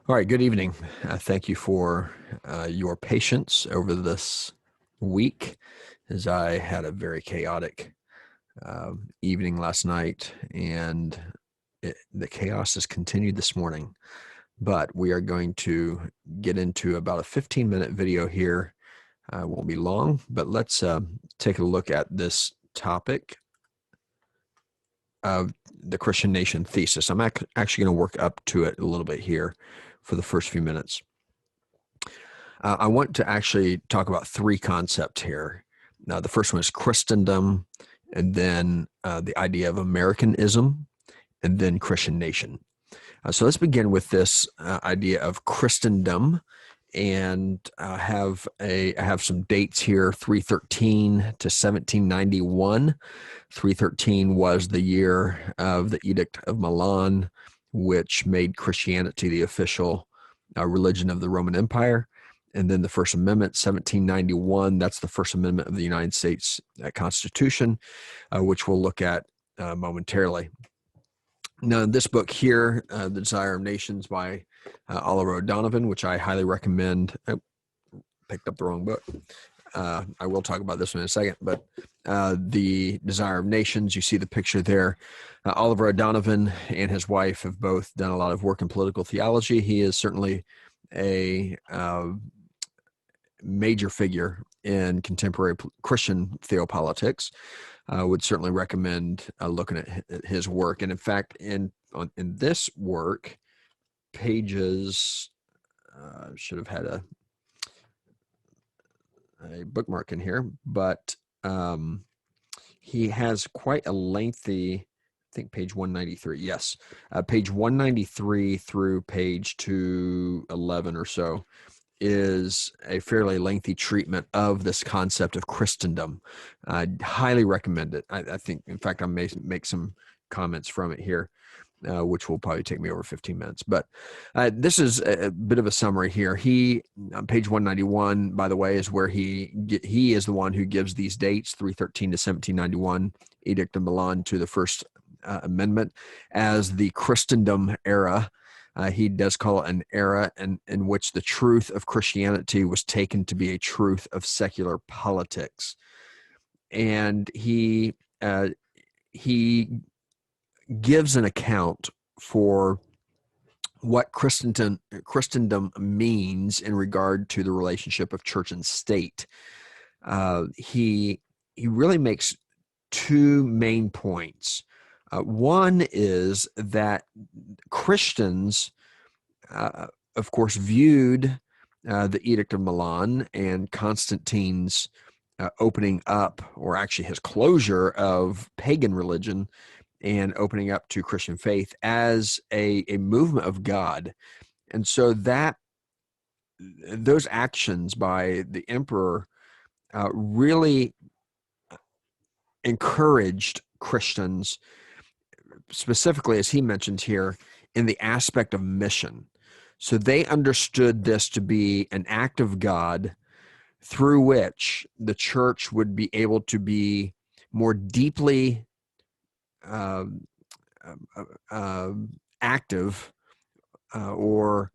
All right, good evening. Thank you for your patience over this week, as I had a very chaotic evening last night, and the chaos has continued this morning. But we are going to get into about a 15-minute video here. Won't be long, but let's take a look at this topic of the Christian nation thesis. I'm actually going to work up to it a little bit here for the first few minutes. I want to actually talk about three concepts here. Now, the first one is Christendom, and then the idea of Americanism, and then Christian nation. So let's begin with this idea of Christendom, and I have some dates here: 313 to 1791. 313 was the year of the Edict of Milan, which made Christianity the official religion of the Roman Empire. And then the First Amendment, 1791, that's the First Amendment of the United States Constitution, which we'll look at momentarily. Now, this book here, The Desire of Nations by Oliver O'Donovan, which I highly recommend. I picked up the wrong book. I will talk about this one in a second, but The Desire of Nations, you see the picture there. Oliver O'Donovan and his wife have both done a lot of work in political theology. He is certainly a major figure in contemporary Christian theopolitics. Would certainly recommend looking at his work. And in fact, in this work, pages, should have had a bookmark in here, but he has quite a lengthy, I think page 193, yes, page 193 through page 211 or so is a fairly lengthy treatment of this concept of Christendom. I highly recommend it. I think, in fact, I may make some comments from it here, which will probably take me over 15 minutes. But this is a bit of a summary here. He, on page 191, by the way, is where he is the one who gives these dates, 313 to 1791, Edict of Milan to the First Amendment, as the Christendom era. He does call it an era in which the truth of Christianity was taken to be a truth of secular politics. And he gives an account for what Christendom means in regard to the relationship of church and state. He really makes two main points. One is that Christians, of course, viewed the Edict of Milan and Constantine's opening up, or actually his closure of pagan religion and opening up to Christian faith, as a movement of God. And so that those actions by the emperor really encouraged Christians, specifically, as he mentions here, in the aspect of mission. So they understood this to be an act of God through which the church would be able to be more deeply active, or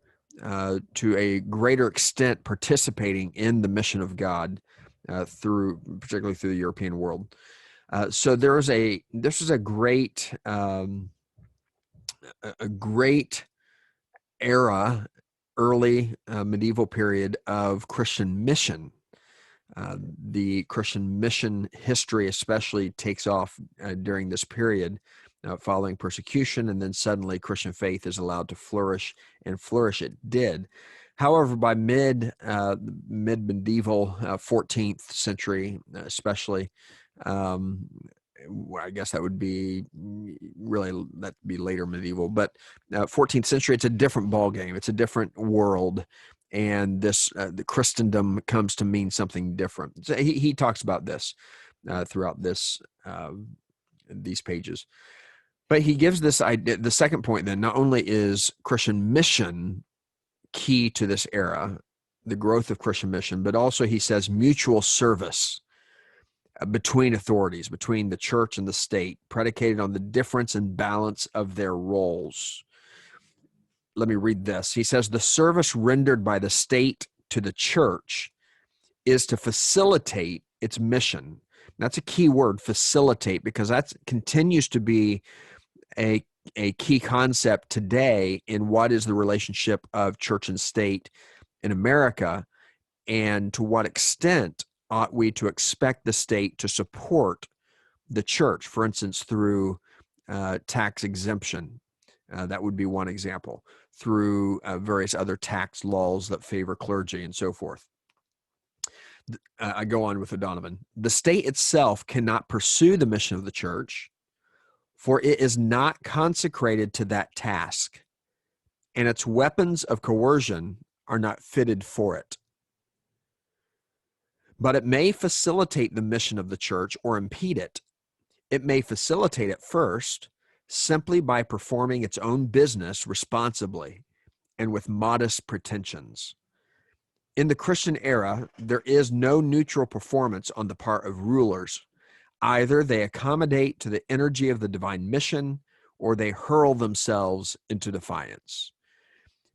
to a greater extent participating in the mission of God, particularly through the European world. So this is a great era, early medieval period of Christian mission. The Christian mission history especially takes off during this period, following persecution, and then suddenly Christian faith is allowed to flourish, and flourish it did. However, by mid-medieval 14th century, especially, I guess that would be later medieval, but 14th century, it's a different ballgame. It's a different world, and the Christendom comes to mean something different. So he talks about this throughout these pages. But he gives this idea. The second point, then, not only is Christian mission key to this era, the growth of Christian mission, but also he says mutual service between authorities, between the church and the state, predicated on the difference and balance of their roles. let me read this. He says, the service rendered by the state to the church is to facilitate its mission. That's a key word, facilitate, because that continues to be a key concept today in what is the relationship of church and state in America, and to what extent ought we to expect the state to support the church, for instance, through tax exemption. That would be one example, through various other tax laws that favor clergy and so forth. I go on with O'Donovan. The state itself cannot pursue the mission of the church, for it is not consecrated to that task, and its weapons of coercion are not fitted for it. But it may facilitate the mission of the church or impede it. It may facilitate it first, simply by performing its own business responsibly and with modest pretensions. In the Christian era, there is no neutral performance on the part of rulers. Either they accommodate to the energy of the divine mission, or they hurl themselves into defiance.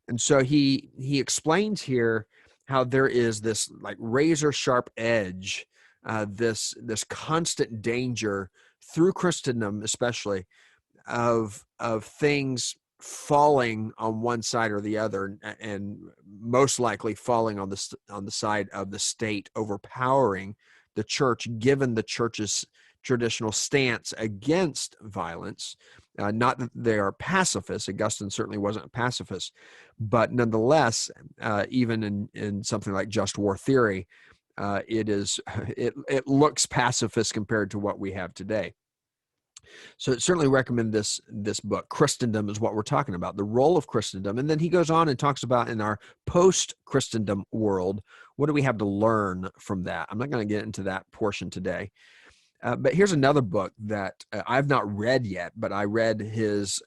And so he explains here how there is this like razor sharp edge, this constant danger through Christendom, especially of things falling on one side or the other, and most likely falling on the side of the state overpowering the church, given the church's traditional stance against violence. Not that they are pacifists. Augustine certainly wasn't a pacifist, but nonetheless, even in something like just war theory, it looks pacifist compared to what we have today. So certainly recommend this book. Christendom is what we're talking about, the role of Christendom. And then he goes on and talks about, in our post-Christendom world, what do we have to learn from that? I'm not going to get into that portion today. But here's another book that I've not read yet, but I read his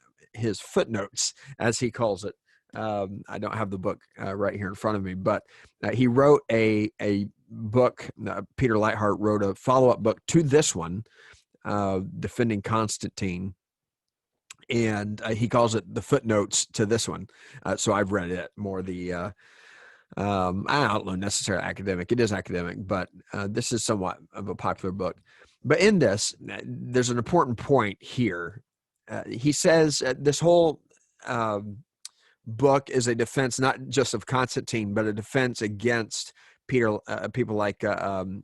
footnotes, as he calls it. I don't have the book right here in front of me, but he wrote a book. Peter Leithart wrote a follow-up book to this one, Defending Constantine, and he calls it the footnotes to this one. So I've read it, more the I don't know necessarily academic. It is academic, but this is somewhat of a popular book. But in this, there's an important point here. He says this whole book is a defense not just of Constantine, but a defense against people like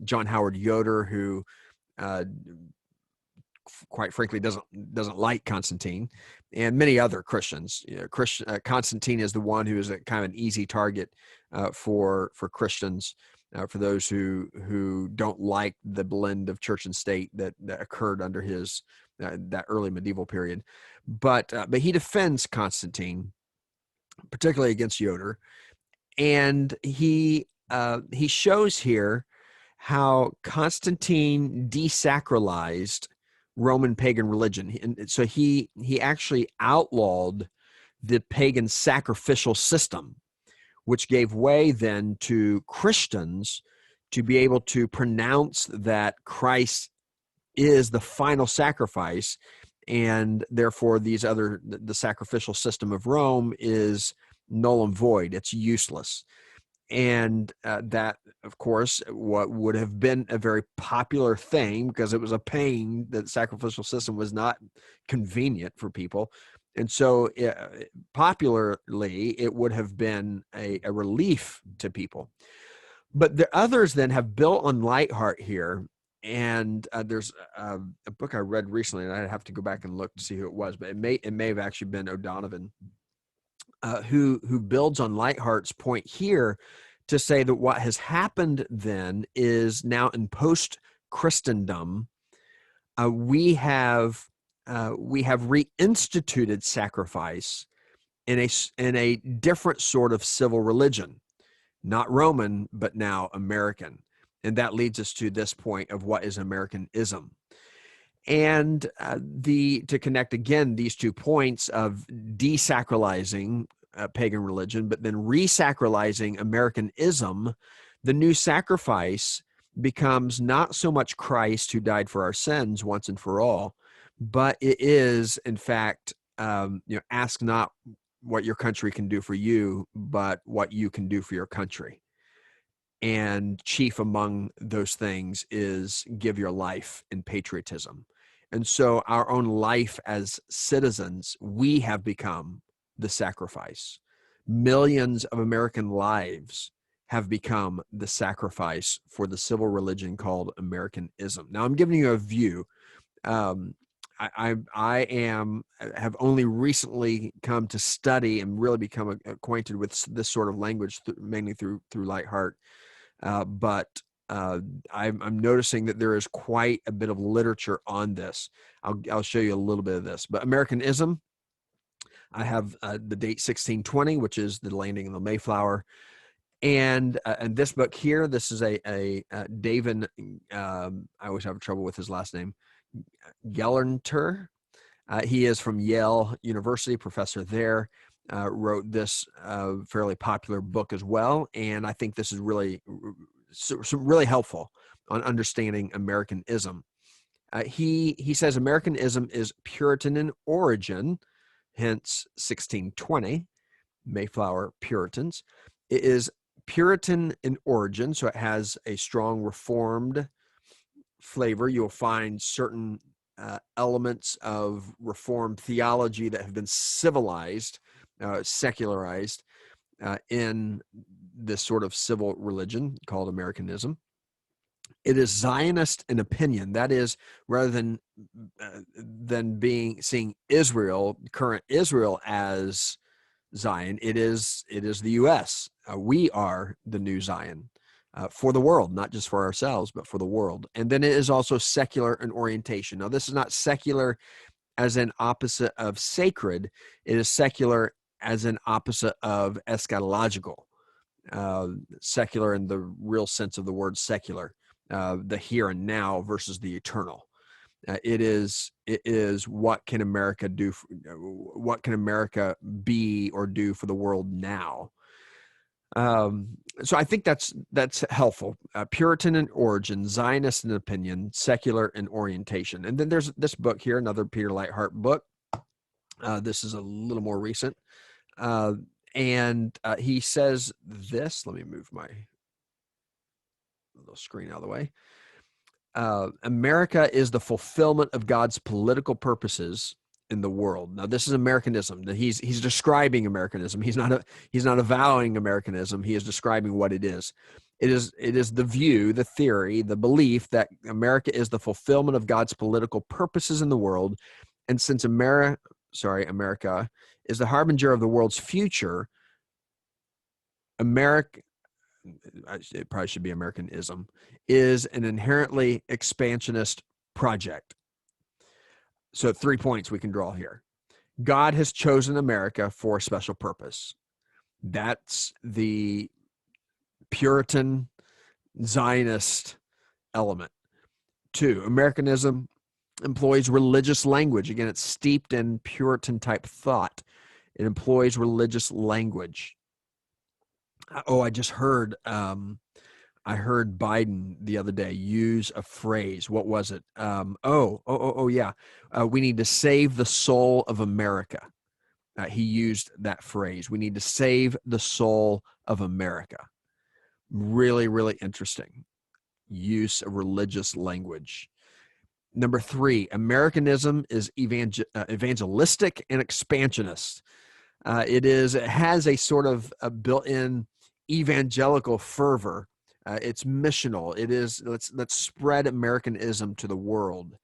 John Howard Yoder, who quite frankly doesn't like Constantine, and many other Christians. Constantine is the one who is a kind of an easy target for Christians, for those who don't like the blend of church and state that occurred under his that early medieval period. But he defends Constantine, particularly against Yoder, and he shows here how Constantine desacralized Roman pagan religion. And so he actually outlawed the pagan sacrificial system, which gave way then to Christians to be able to pronounce that Christ is the final sacrifice, and therefore the sacrificial system of Rome is null and void. It's useless. And that, of course, what would have been a very popular thing, because it was a pain, that sacrificial system was not convenient for people. And so popularly, it would have been a relief to people. But the others then have built on Leithart here. And there's a book I read recently, and I'd have to go back and look to see who it was, but it may have actually been O'Donovan, who builds on Leithart's point here to say that what has happened then is now in post-Christendom, we have reinstituted sacrifice in a different sort of civil religion, not Roman, but now American. And that leads us to this point of what is Americanism. And to connect again these 2 points of desacralizing pagan religion, but then resacralizing Americanism, the new sacrifice becomes not so much Christ who died for our sins once and for all, but it is, in fact, ask not what your country can do for you, but what you can do for your country. And chief among those things is give your life in patriotism. And so our own life as citizens, we have become the sacrifice. Millions of American lives have become the sacrifice for the civil religion called Americanism. Now, I'm giving you a view. Have only recently come to study and really become acquainted with this sort of language, mainly through Lightheart. But I'm noticing that there is quite a bit of literature on this. I'll show you a little bit of this. But Americanism, I have the date 1620, which is the landing of the Mayflower. And this book here, this is a David, I always have trouble with his last name, Gelernter. He is from Yale University, professor there, wrote this fairly popular book as well. And I think this is really helpful on understanding Americanism. He says Americanism is Puritan in origin, hence 1620, Mayflower Puritans. It is Puritan in origin, so it has a strong Reformed flavor. You'll find certain elements of Reformed theology that have been civilized, secularized in this sort of civil religion called Americanism. It is Zionist in opinion. That is, rather than seeing Israel, current Israel, as Zion, it is the U.S. We are the new Zion for the world, not just for ourselves, but for the world. And then it is also secular in orientation. Now, this is not secular as an opposite of sacred. It is secular as an opposite of eschatological. Secular in the real sense of the word secular, the here and now versus the eternal. It is what can America do? What can America be or do for the world now? So I think that's helpful. Puritan in origin, Zionist in opinion, secular in orientation. And then there's this book here, another Peter Lightheart book. This is a little more recent. And he says this. Let me move my little screen out of the way. America is the fulfillment of God's political purposes in the world. Now, this is Americanism. He's describing Americanism. He's not avowing Americanism. He is describing what it is. It is the view, the theory, the belief that America is the fulfillment of God's political purposes in the world, and since America is the harbinger of the world's future, it probably should be Americanism, is an inherently expansionist project. So 3 points we can draw here. God has chosen America for a special purpose. That's the Puritan Zionist element. 2, Americanism employs religious language. Again, it's steeped in Puritan type thought. It employs religious language. Oh, I just heard, I heard Biden the other day use a phrase. What was it? Yeah. We need to save the soul of America. He used that phrase. We need to save the soul of America. Really, really interesting use of religious language. Number 3, Americanism is evangelistic and expansionist. It has a sort of a built-in evangelical fervor. It's missional. It is let's spread Americanism to the world.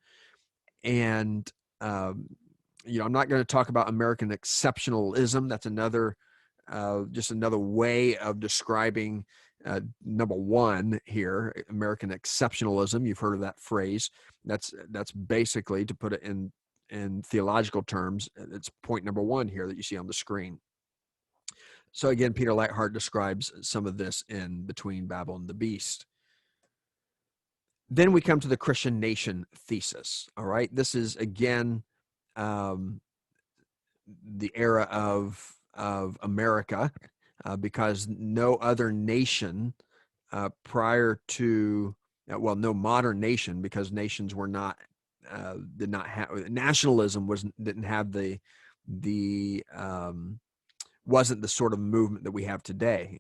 And I'm not going to talk about American exceptionalism. That's another just another way of describing number 1 here, American exceptionalism. You've heard of that phrase. That's basically, to put it in theological terms, it's point number 1 here that you see on the screen. So again, Peter Lightheart describes some of this in Between Babel and the Beast. Then we come to the Christian nation thesis. All right. This is, again, the era of America, because no other nation prior to, no modern nation, because nations were not, did not have, nationalism didn't have the wasn't the sort of movement that we have today.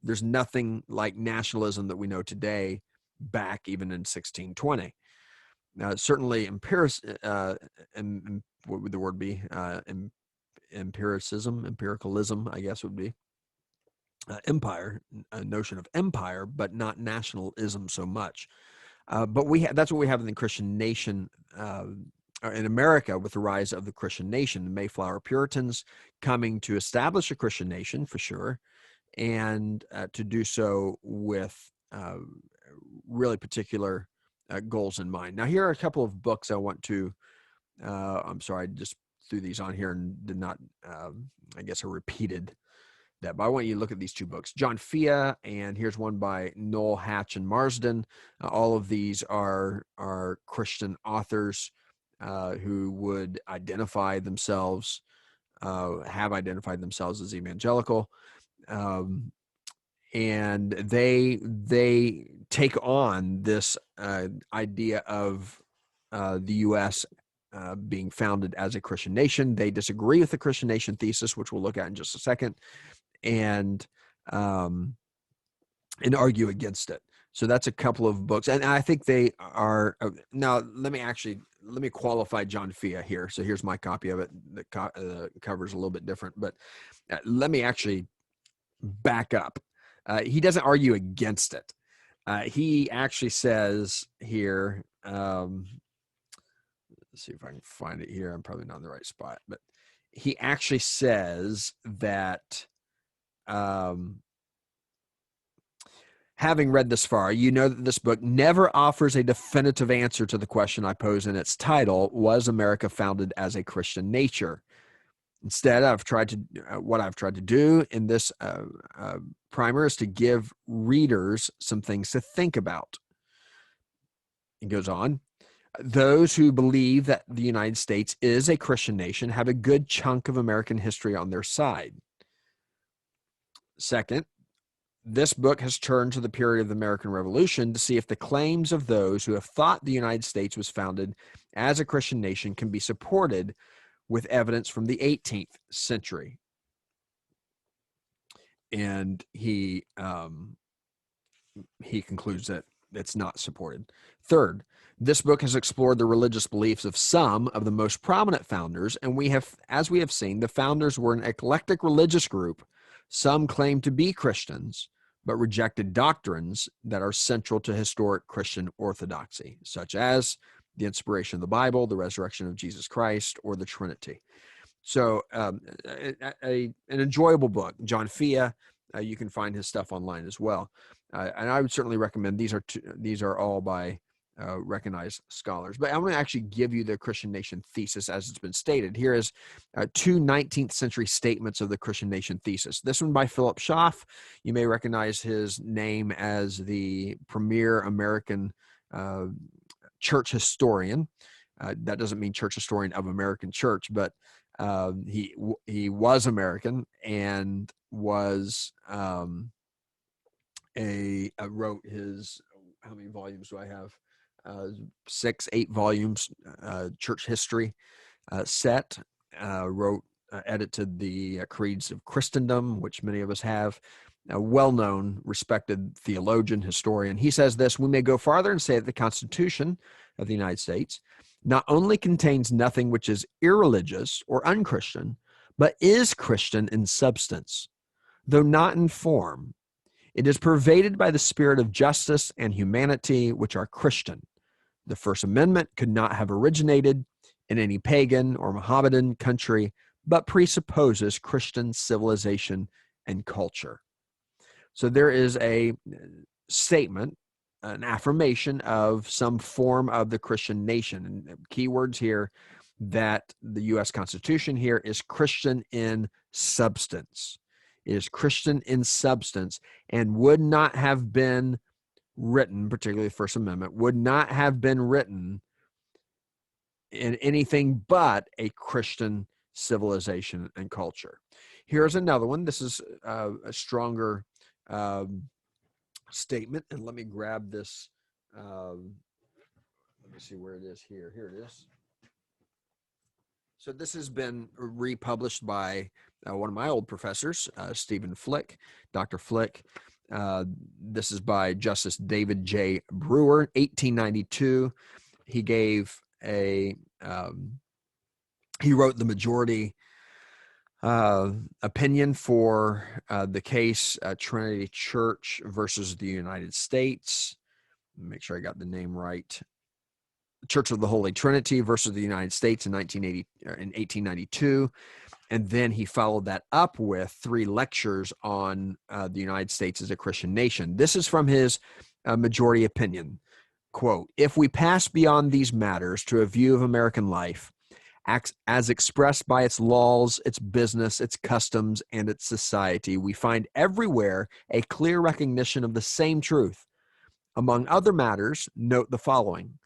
There's nothing like nationalism that we know today back even in 1620. Certainly what would the word be? Empiricalism, I guess would be empire, a notion of empire, but not nationalism so much. But that's what we have in the Christian nation in America with the rise of the Christian nation, the Mayflower Puritans coming to establish a Christian nation for sure, and to do so with really particular goals in mind. Now, here are a couple of books I want to, I'm sorry, I just threw these on here and did not, I guess I repeated that, but I want you to look at these two books, John Fea, and here's one by Noel Hatch and Marsden. All of these are Christian authors who would identify themselves, have identified themselves as evangelical, and they take on this idea of the U.S. Being founded as a Christian nation. They disagree with the Christian nation thesis, which we'll look at in just a second, and argue against it. So that's a couple of books, and I think they are. Now, let me qualify John Fea here. So here's my copy of it. The cover is a little bit different, but let me actually back up. He doesn't argue against it. He actually says here. Let's see if I can find it here. I'm probably not in the right spot, but he actually says that. Having read this far, you know that this book never offers a definitive answer to the question I pose in its title: was America founded as a Christian nature? Instead, what I've tried to do in this primer is to give readers some things to think about. It goes on. Those who believe that the United States is a Christian nation have a good chunk of American history on their side. Second, this book has turned to the period of the American Revolution to see if the claims of those who have thought the United States was founded as a Christian nation can be supported with evidence from the 18th century. And he concludes that it's not supported. Third, this book has explored the religious beliefs of some of the most prominent founders, and as we have seen, the founders were an eclectic religious group. Some claimed to be Christians, but rejected doctrines that are central to historic Christian orthodoxy, such as the inspiration of the Bible, the resurrection of Jesus Christ, or the Trinity. So an enjoyable book. John Fea, you can find his stuff online as well. And I would certainly recommend these are all by recognized scholars. But I'm going to actually give you the Christian nation thesis as it's been stated. Here is two 19th century statements of the Christian nation thesis. This one by Philip Schaff. You may recognize his name as the premier American church historian. That doesn't mean church historian of American church, but he was American and was wrote his, how many volumes do I have? 6-8 volumes, church history set. Wrote, edited the Creeds of Christendom, which many of us have. A well-known, respected theologian, historian. He says this: we may go farther and say that the Constitution of the United States not only contains nothing which is irreligious or unchristian, but is Christian in substance, though not in form. It is pervaded by the spirit of justice and humanity, which are Christian. The First Amendment could not have originated in any pagan or Mohammedan country, but presupposes Christian civilization and culture. So there is a statement, an affirmation of some form of the Christian nation. And keywords here, that the U.S. Constitution here is Christian in substance. It is Christian in substance, and would not have been written, particularly the First Amendment, would not have been written in anything but a Christian civilization and culture. Here's another one. This is a stronger statement, and let me grab this. Let me see where it is here. Here it is. So this has been republished by one of my old professors, Stephen Flick, Dr. Flick. This is by Justice David J. Brewer, 1892. He gave he wrote the majority opinion for the case Trinity Church versus the United States. Make sure I got the name right. Church of the Holy Trinity versus the United States in 1892. And then he followed that up with 3 lectures on the United States as a Christian nation. This is from his majority opinion. Quote, "If we pass beyond these matters to a view of American life, as expressed by its laws, its business, its customs, and its society, we find everywhere a clear recognition of the same truth. Among other matters, note the following: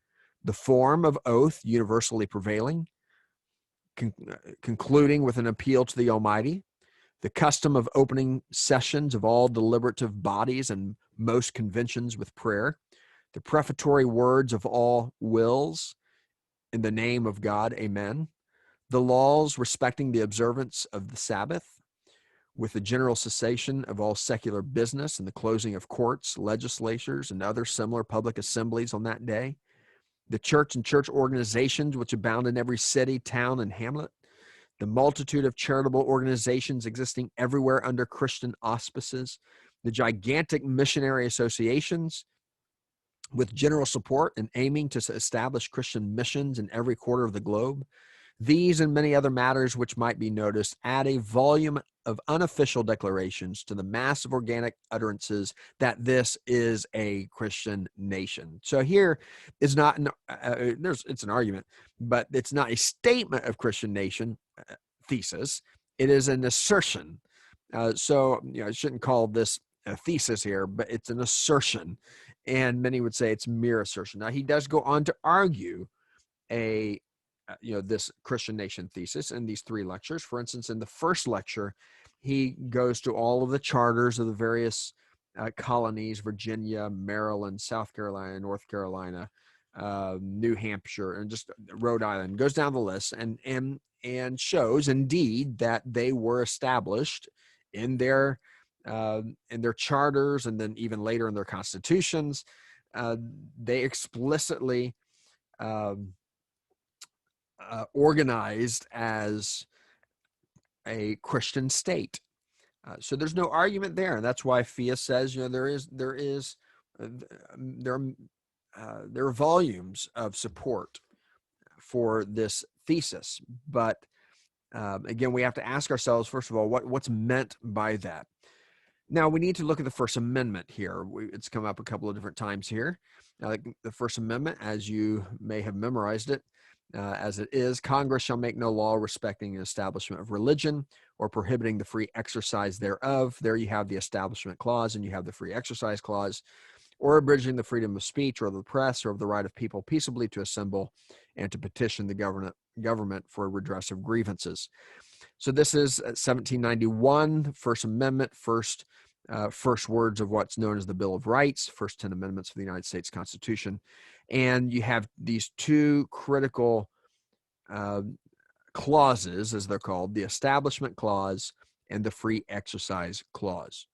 the form of oath universally prevailing, concluding with an appeal to the Almighty, the custom of opening sessions of all deliberative bodies and most conventions with prayer, the prefatory words of all wills, in the name of God, amen, the laws respecting the observance of the Sabbath, with the general cessation of all secular business and the closing of courts, legislatures, and other similar public assemblies on that day, the church and church organizations which abound in every city, town, and hamlet, the multitude of charitable organizations existing everywhere under Christian auspices, the gigantic missionary associations with general support and aiming to establish Christian missions in every quarter of the globe. These and many other matters which might be noticed add a volume of unofficial declarations to the mass of organic utterances that this is a Christian nation." So here is not it's an argument, but it's not a statement of Christian nation thesis. It is an assertion. So I shouldn't call this a thesis here, but it's an assertion, and many would say it's mere assertion. Now he does go on to argue this Christian nation thesis in these 3 lectures. For instance, in the first lecture, he goes to all of the charters of the various colonies: Virginia, Maryland, South Carolina, North Carolina, New Hampshire, and just Rhode Island. Goes down the list and shows indeed that they were established in their charters, and then even later in their constitutions. They explicitly organized as a Christian state. So there's no argument there, and that's why Fia says there are volumes of support for this thesis. But again, we have to ask ourselves, first of all, what's meant by that. Now, we need to look at the First Amendment here. It's come up a couple of different times here. The First Amendment, as you may have memorized it, as it is, Congress shall make no law respecting an establishment of religion or prohibiting the free exercise thereof. There you have the Establishment Clause, and you have the Free Exercise Clause, or abridging the freedom of speech or of the press or of the right of people peaceably to assemble and to petition the government for redress of grievances. So this is 1791, First Amendment, first words of what's known as the Bill of Rights, first 10 amendments of the United States Constitution. And you have these 2 critical clauses, as they're called, the Establishment Clause and the Free Exercise Clause.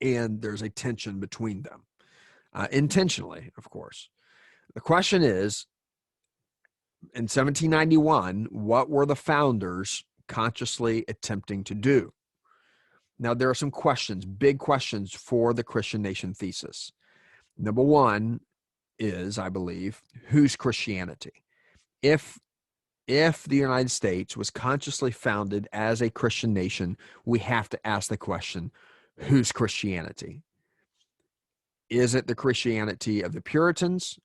And there's a tension between them, intentionally, of course. The question is, in 1791, what were the founders consciously attempting to do? Now, there are some questions, big questions for the Christian nation thesis. Number 1 is, I believe, whose Christianity? If the United States was consciously founded as a Christian nation, we have to ask the question, whose Christianity? Is it the Christianity of the Puritans,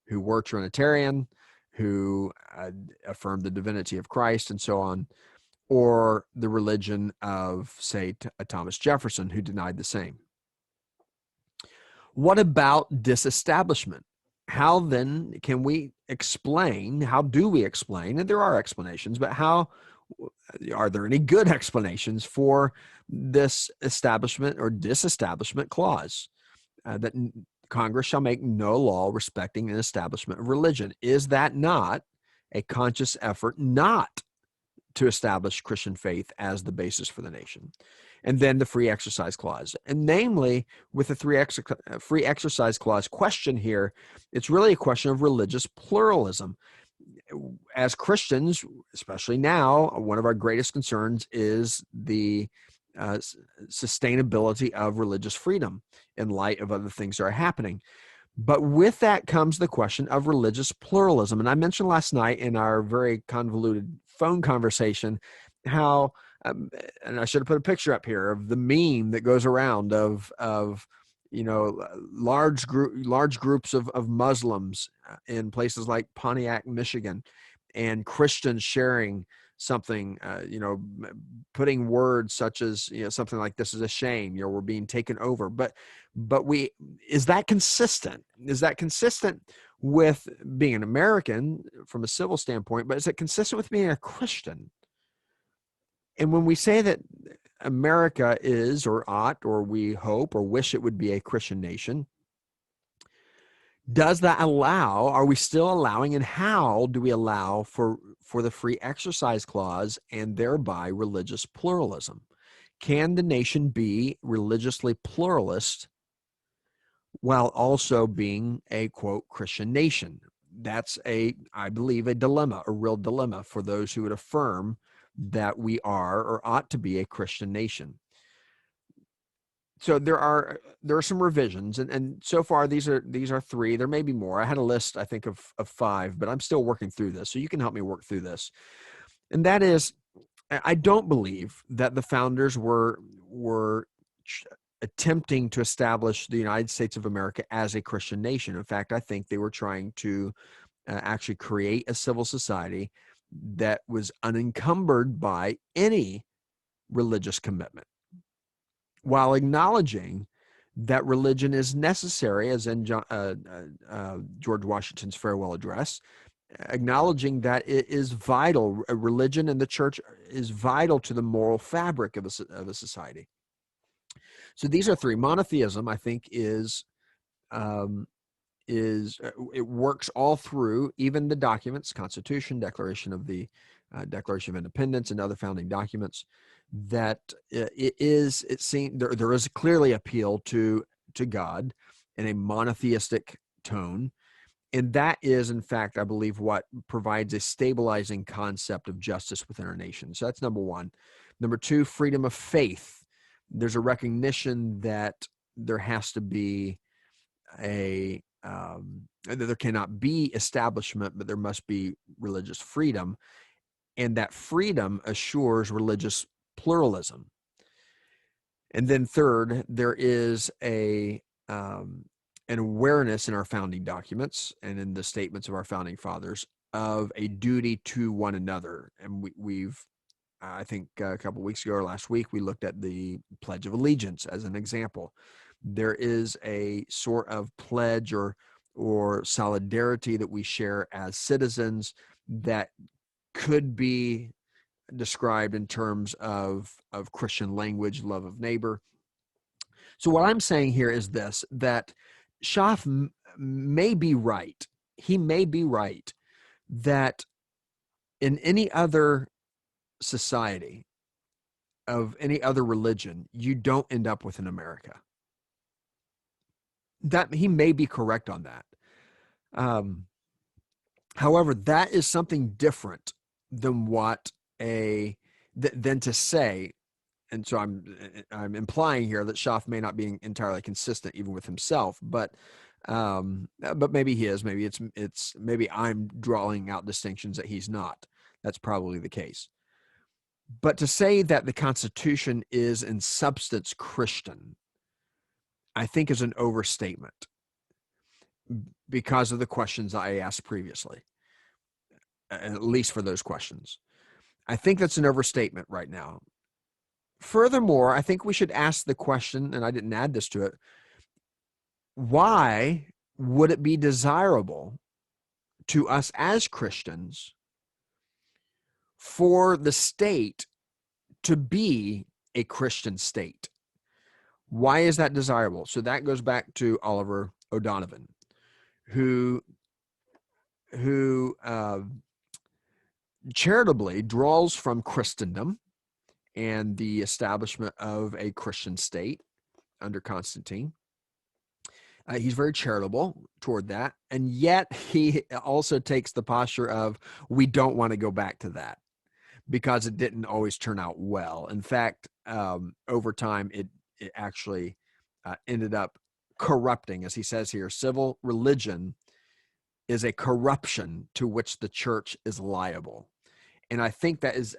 who were Trinitarian, who affirmed the divinity of Christ and so on, or the religion of, say, Thomas Jefferson, who denied the same? What about disestablishment? How then can we explain, how do we explain, and there are explanations, but how are there any good explanations for this establishment or disestablishment clause, that Congress shall make no law respecting an establishment of religion? Is that not a conscious effort not to establish Christian faith as the basis for the nation. And then the free exercise clause. And namely, with the free exercise clause question here, it's really a question of religious pluralism. As Christians, especially now, one of our greatest concerns is the sustainability of religious freedom in light of other things that are happening. But with that comes the question of religious pluralism. And I mentioned last night in our very convoluted phone conversation how, and I should have put a picture up here of the meme that goes around of large groups of Muslims in places like Pontiac, Michigan, and Christians sharing something, putting words such as, something like, "This is a shame, we're being taken over." But is that consistent? Is that consistent with being an American from a civil standpoint, but is it consistent with being a Christian? And when we say that America is, or ought, or we hope or wish it would be a Christian nation, does that allow, are we still allowing, and how do we allow for the free exercise clause and thereby religious pluralism? Can the nation be religiously pluralist while also being a, quote, Christian nation? That's I believe, a dilemma, a real dilemma for those who would affirm that we are or ought to be a Christian nation. So there are some revisions, and so far these are three. There may be more. I had a list, I think, of five, but I'm still working through this, so you can help me work through this. And that is, I don't believe that the founders were attempting to establish the United States of America as a Christian nation. In fact, I think they were trying to actually create a civil society that was unencumbered by any religious commitment, while acknowledging that religion is necessary, as in George Washington's farewell address, acknowledging that it is vital. Religion and the church is vital to the moral fabric of a society. So these are three. Monotheism, I think, it works all through, even the documents, Constitution, Declaration of Independence, and other founding documents, that it seems there is clearly appeal to God in a monotheistic tone. And that is, in fact, I believe, what provides a stabilizing concept of justice within our nation. So that's number one. Number two, freedom of faith. There's a recognition that there has to be there cannot be establishment, but there must be religious freedom. And that freedom assures religious pluralism. And then third, there is an awareness in our founding documents and in the statements of our founding fathers of a duty to one another. And we've I think a couple of weeks ago or last week, we looked at the Pledge of Allegiance as an example. There is a sort of pledge or solidarity that we share as citizens that could be described in terms of Christian language, love of neighbor. So what I'm saying here is this, that Schaff may be right. He may be right that in any other society of any other religion, you don't end up with an America. That he may be correct on that. However, that is something different than than to say, and so I'm implying here that Schaff may not be entirely consistent even with himself, but maybe he is. Maybe I'm drawing out distinctions that he's not. That's probably the case. But to say that the Constitution is in substance Christian, I think is an overstatement because of the questions I asked previously, at least for those questions. I think that's an overstatement right now. Furthermore, I think we should ask the question, and I didn't add this to it, why would it be desirable to us as Christians for the state to be a Christian state? Why is that desirable? So that goes back to Oliver O'Donovan, who charitably draws from Christendom and the establishment of a Christian state under Constantine. He's very charitable toward that. And yet he also takes the posture of, we don't want to go back to that because it didn't always turn out well. In fact, over time, it actually ended up corrupting, as he says here. Civil religion is a corruption to which the church is liable. And I think that is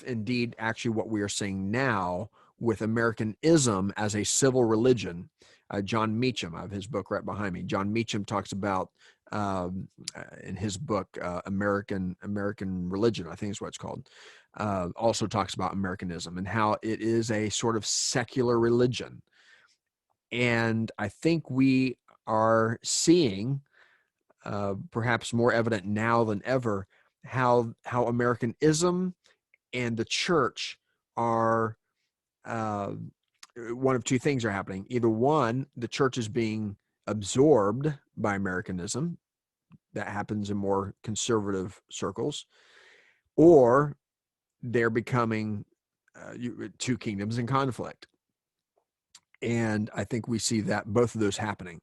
indeed actually what we are seeing now with Americanism as a civil religion. John Meacham, I have his book right behind me. John Meacham talks about in his book American Religion, I think is what it's called. Also talks about Americanism and how it is a sort of secular religion. And I think we are seeing, perhaps more evident now than ever, how Americanism and the church are, one of two things are happening. Either one, the church is being absorbed by Americanism. That happens in more conservative circles. Or they're becoming two kingdoms in conflict. And I think we see that both of those happening.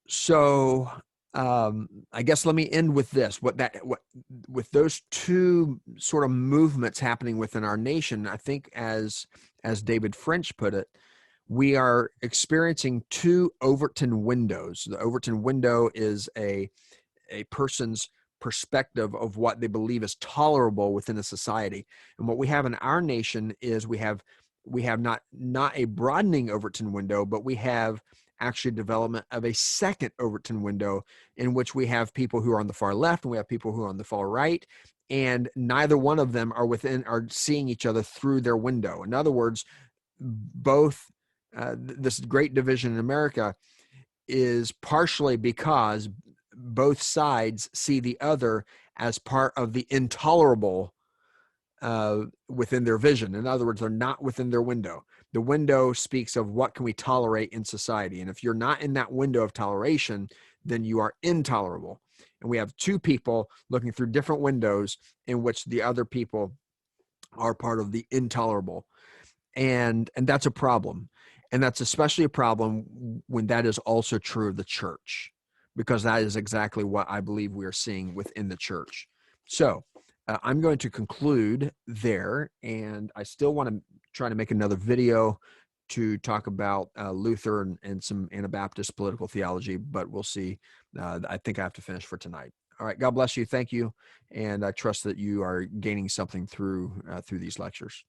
So I guess let me end with this. With those two sort of movements happening within our nation, I think as David French put it, we are experiencing two Overton windows. The Overton window is a person's perspective of what they believe is tolerable within a society. And what we have in our nation is we have not a broadening Overton window, but we have actually development of a second Overton window in which we have people who are on the far left and we have people who are on the far right, and neither one of them are seeing each other through their window. In other words, both this great division in America is partially because both sides see the other as part of the intolerable within their vision. In other words, they're not within their window. The window speaks of what can we tolerate in society. And if you're not in that window of toleration, then you are intolerable. And we have two people looking through different windows in which the other people are part of the intolerable. And that's a problem. And that's especially a problem when that is also true of the church, because that is exactly what I believe we are seeing within the church. So I'm going to conclude there, and I still want to try to make another video to talk about Luther and some Anabaptist political theology, but we'll see. I think I have to finish for tonight. All right. God bless you. Thank you. And I trust that you are gaining something through these lectures.